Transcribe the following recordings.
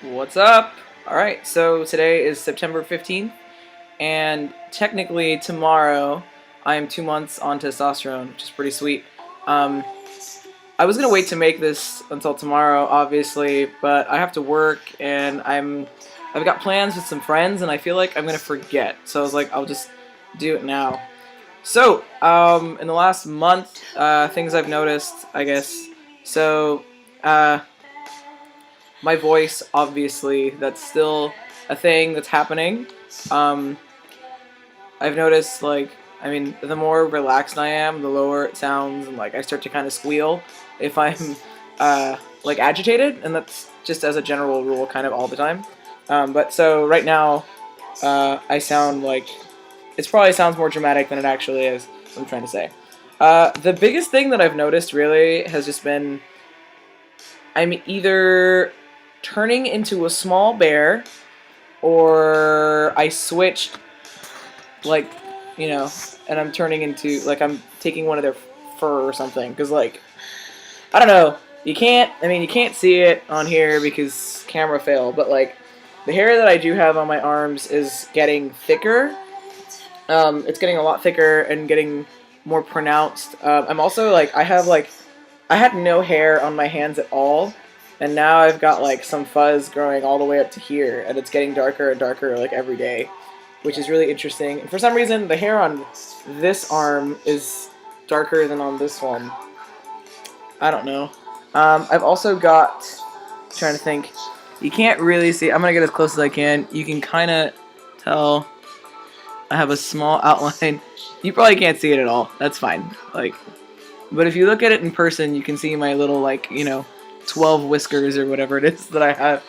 What's up? Alright, so today is September 15th, and technically tomorrow I am 2 months on testosterone, which is pretty sweet. Um, I was gonna wait to make this until tomorrow, obviously, but I have to work and I've got plans with some friends and I feel like I'm gonna forget. So I was like, I'll just do it now. So, in the last month, things I've noticed, I guess. So, uh, my voice, obviously, that's still a thing that's happening. Um, I've noticed, like, I mean, the more relaxed I am, the lower it sounds, and like I start to kind of squeal if I'm like agitated, and that's just as a general rule, kind of all the time. But so right now, I sound like it probably sounds more dramatic than it actually is. What I'm trying to say. The biggest thing that I've noticed really has just been I'm either turning into a small bear or I switch like and I'm turning into like I'm taking one of their fur or something because like I don't know you can't see it on here because camera fail, but like the hair that I do have on my arms is getting thicker. It's getting a lot thicker and getting more pronounced. I'm also like I had no hair on my hands at all, and now I've got like some fuzz growing all the way up to here, and it's getting darker and darker like every day, which is really interesting. And for some reason, the hair on this arm is darker than on this one. I don't know. I've also got, trying to think, you can't really see, I'm going to get as close as I can. You can kind of tell I have a small outline. You probably can't see it at all. That's fine. Like, but if you look at it in person, you can see my little, 12 whiskers or whatever it is that I have.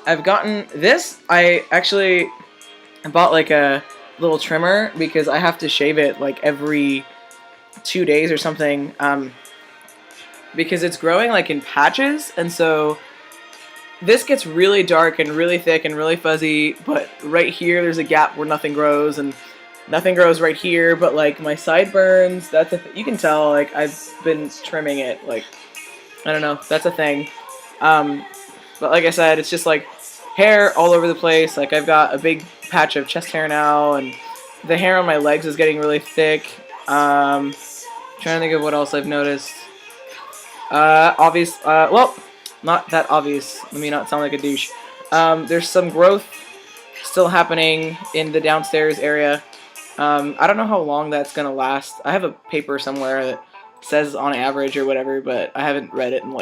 I've gotten this. I actually bought like a little trimmer because I have to shave it like every 2 days or something. Because it's growing like in patches, and so this gets really dark and really thick and really fuzzy, but right here there's a gap where nothing grows, and nothing grows right here, but like my sideburns, you can tell like I've been trimming it, like I don't know, that's a thing. But like I said, it's just like hair all over the place. Like I've got a big patch of chest hair now, and the hair on my legs is getting really thick. Trying to think of what else I've noticed. Well, not that obvious. Let me not sound like a douche. There's some growth still happening in the downstairs area. I don't know how long that's gonna last. I have a paper somewhere that says on average or whatever, but I haven't read it in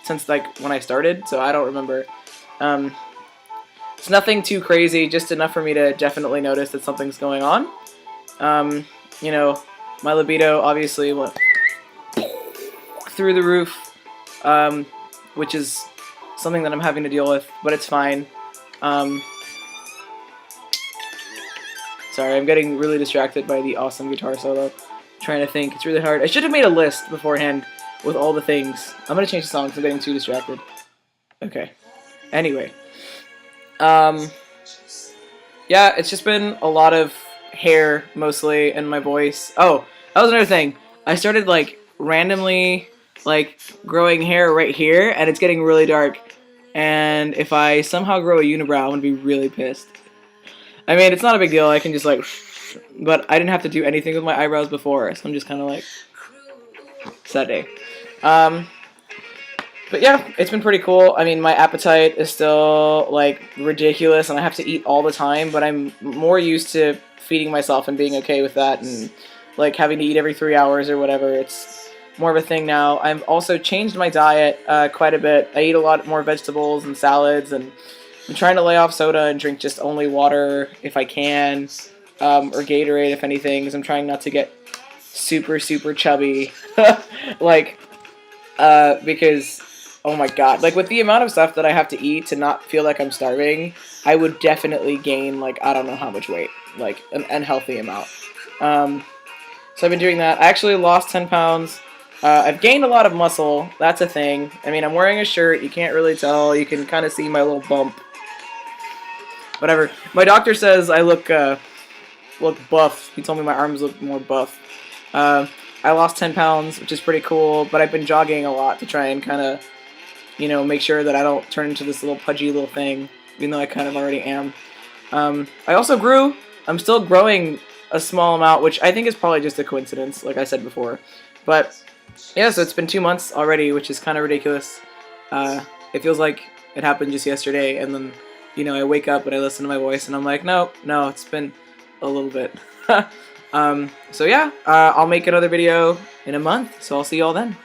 since when I started, so I don't remember. It's nothing too crazy, just enough for me to definitely notice that something's going on. You know, my libido obviously went through the roof, which is something that I'm having to deal with, but it's fine. Sorry, I'm getting really distracted by the awesome guitar solo. Trying to think, it's really hard. I should have made a list beforehand with all the things. I'm gonna change the song because I'm getting too distracted. Okay. Anyway. Yeah, it's just been a lot of hair, mostly, and my voice. Oh, that was another thing. I started, randomly, growing hair right here, and it's getting really dark. And if I somehow grow a unibrow, I'm gonna be really pissed. I mean, it's not a big deal. I can just, but I didn't have to do anything with my eyebrows before, so I'm just kind of, sad day. But yeah, it's been pretty cool. I mean, my appetite is still, ridiculous, and I have to eat all the time, but I'm more used to feeding myself and being okay with that, and, having to eat every 3 hours or whatever. It's more of a thing now. I've also changed my diet quite a bit. I eat a lot more vegetables and salads, and I'm trying to lay off soda and drink just only water if I can, or Gatorade if anything, because I'm trying not to get super, super chubby. Because... oh my god, with the amount of stuff that I have to eat to not feel like I'm starving, I would definitely gain, I don't know how much weight, an unhealthy amount. So I've been doing that. I actually lost 10 pounds. I've gained a lot of muscle, that's a thing. I mean, I'm wearing a shirt, you can't really tell, you can kind of see my little bump. Whatever. My doctor says I look buff. He told me my arms look more buff. I lost 10 pounds, which is pretty cool, but I've been jogging a lot to try and kind of make sure that I don't turn into this little pudgy little thing, even though I kind of already am. I also grew. I'm still growing a small amount, which I think is probably just a coincidence, like I said before. But yeah, so it's been 2 months already, which is kind of ridiculous. It feels like it happened just yesterday, and then, I wake up and I listen to my voice, and I'm like, no, it's been a little bit. So yeah, I'll make another video in a month, so I'll see y'all then.